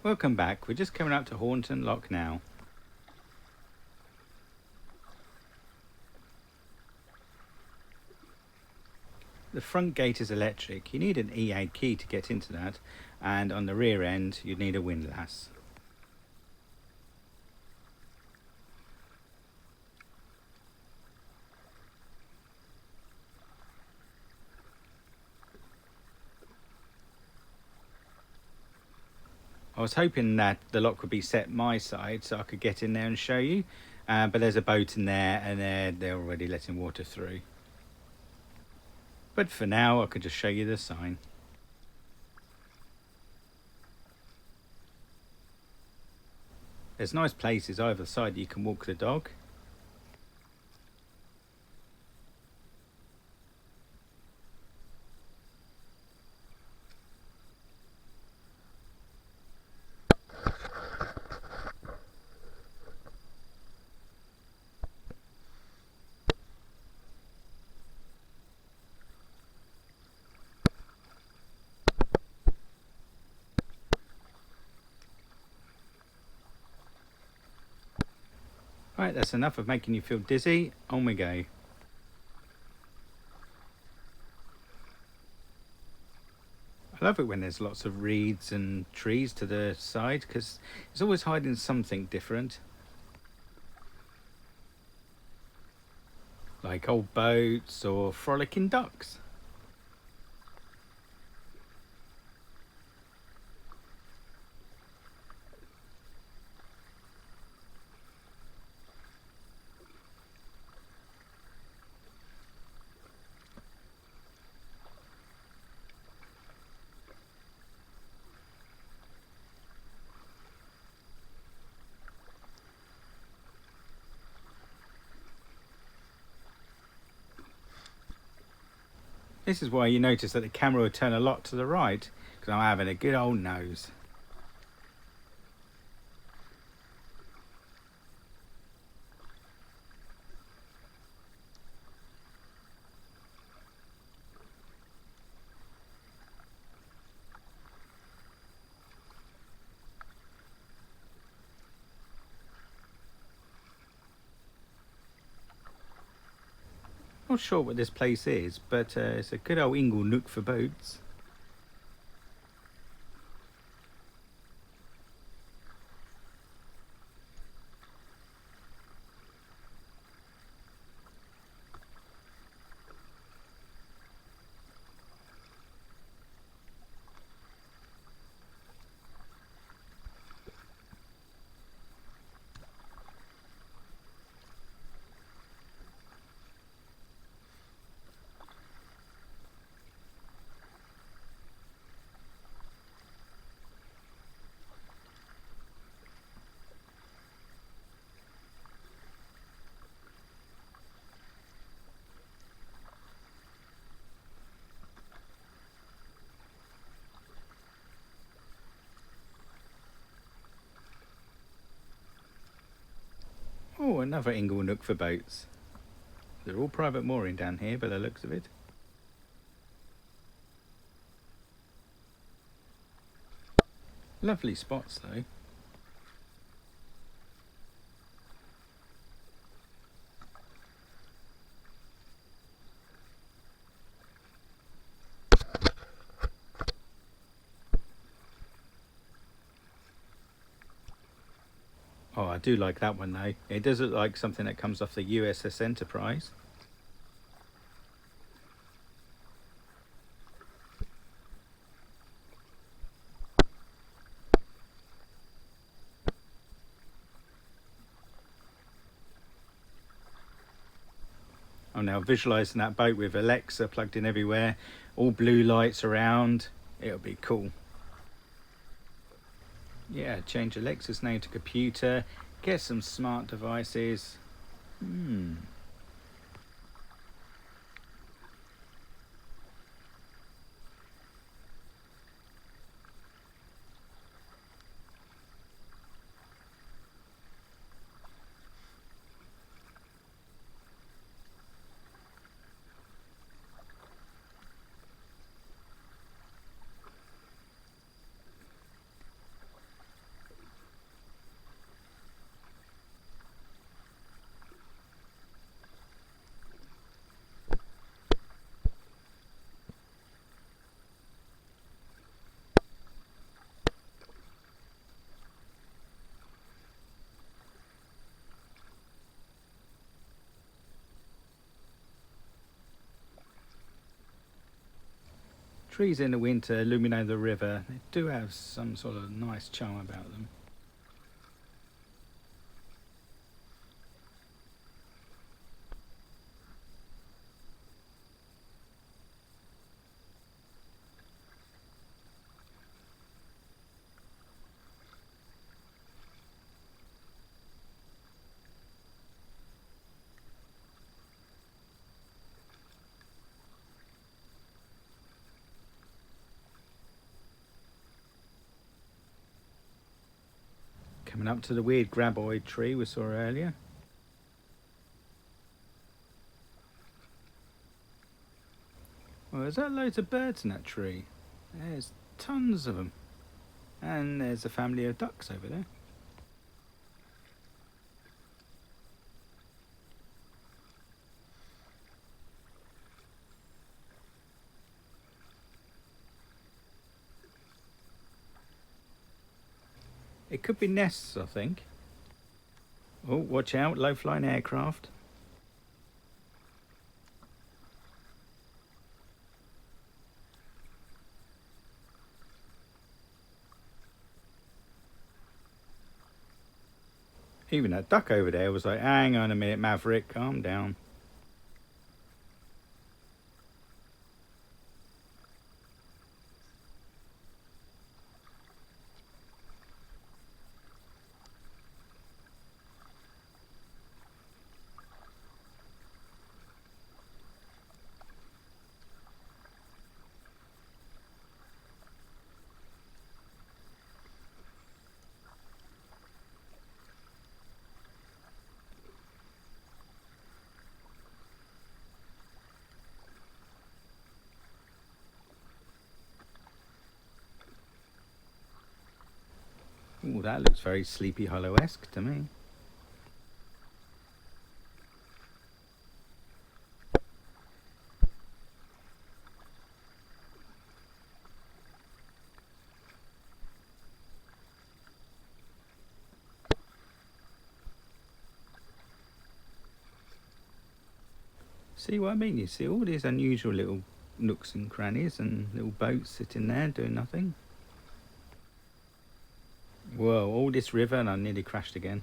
Welcome back. We're just coming up to Houghton Lock now. The front gate is electric. You need an E8 key to get into that, and on the rear end you'd need a windlass. I was hoping that the lock would be set my side so I could get in there and show you, but there's a boat in there and they're already letting water through. But for now I could just show you the sign. There's nice places either side you can walk the dog. Right, that's enough of making you feel dizzy. On we go. I love it when there's lots of reeds and trees to the side because it's always hiding something different. Like old boats or frolicking ducks. This is why you notice that the camera will turn a lot to the right, because I'm having a good old nose. Not sure what this place is, but it's a good old ingle nook for boats. Oh, another ingle nook for boats. They're all private mooring down here by the looks of it. Lovely spots though. Oh, I do like that one though. It does look like something that comes off the USS Enterprise. I'm now visualising that boat with Alexa plugged in everywhere, all blue lights around. It'll be cool. Yeah, change Alexa's name to computer, get some smart devices. Trees in the winter illuminate the river. They do have some sort of nice charm about them. Coming up to the weird graboid tree we saw earlier. Well, there's loads of birds in that tree. There's tons of them. And there's a family of ducks over there. It could be nests, I think. Oh, watch out, low-flying aircraft. Even that duck over there was like, hang on a minute, Maverick, calm down. Ooh, that looks very Sleepy Hollow-esque to me. See what I mean? You see all these unusual little nooks and crannies and little boats sitting there doing nothing. Whoa, all this river and I nearly crashed again.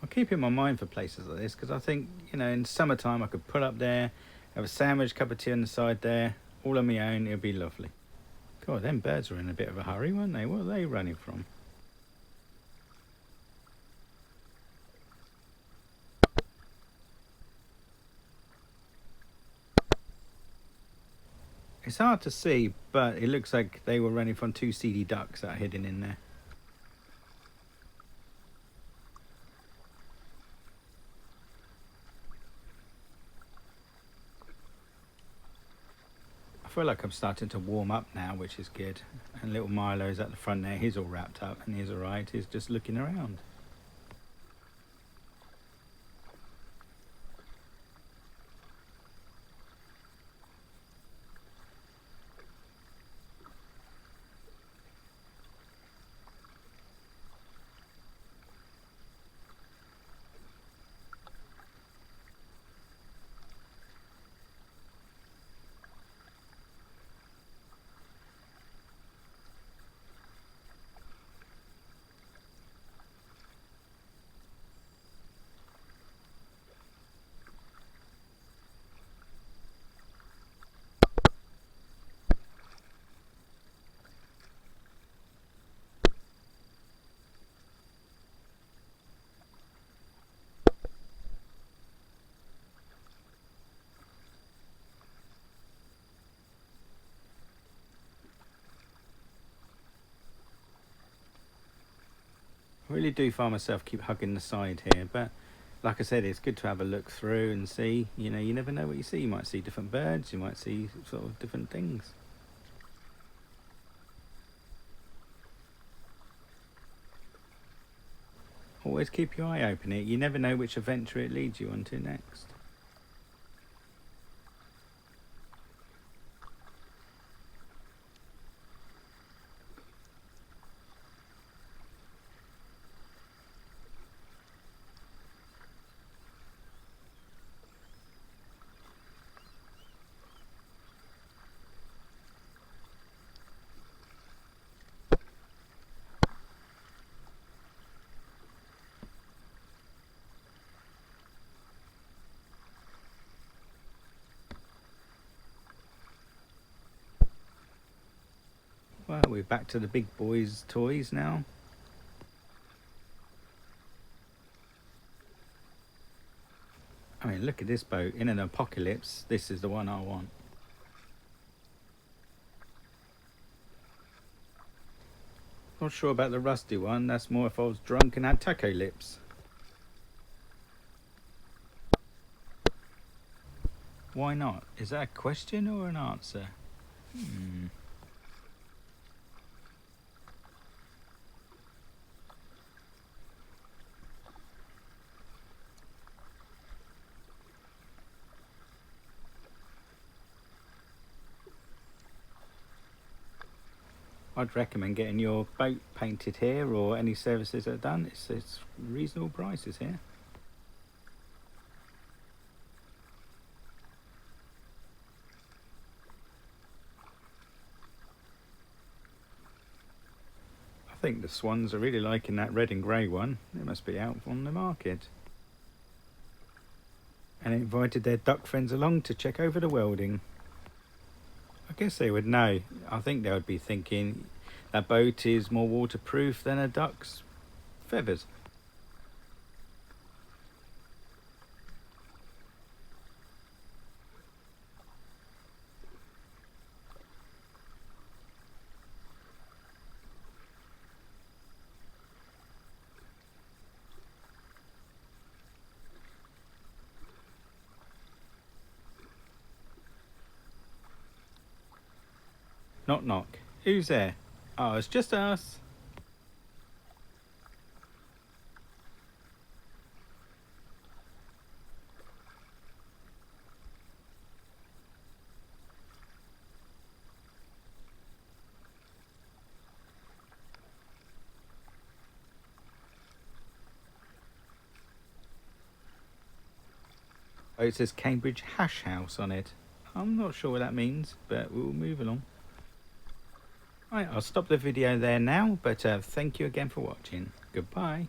I'll keep in my mind for places like this because I think, in summertime I could pull up there, have a sandwich, cup of tea on the side there, all on my own, it'll be lovely. God, them birds were in a bit of a hurry, weren't they? What are they running from? It's hard to see, but it looks like they were running from two seedy ducks that are hidden in there. I feel like I'm starting to warm up now, which is good. And little Milo's at the front there, he's all wrapped up and he's alright, he's just looking around. I really do find myself keep hugging the side here, but like I said, it's good to have a look through and see. You know, you never know what you see. You might see different birds, you might see sort of different things. Always keep your eye open here. You never know which adventure it leads you on to next. Well, we're back to the big boys' toys now. I mean, look at this boat. In an apocalypse, this is the one I want. Not sure about the rusty one. That's more if I was drunk and had taco lips. Why not? Is that a question or an answer? I'd recommend getting your boat painted here, or any services that are done. It's reasonable prices here. I think the swans are really liking that red and grey one. It must be out on the market. And they invited their duck friends along to check over the welding. I guess they would know. I think they would be thinking that boat is more waterproof than a duck's feathers. Knock knock. Who's there? Oh, it's just us. Oh, it says Cambridge Hash House on it. I'm not sure what that means, but we'll move along. Right, I'll stop the video there now, but thank you again for watching. Goodbye.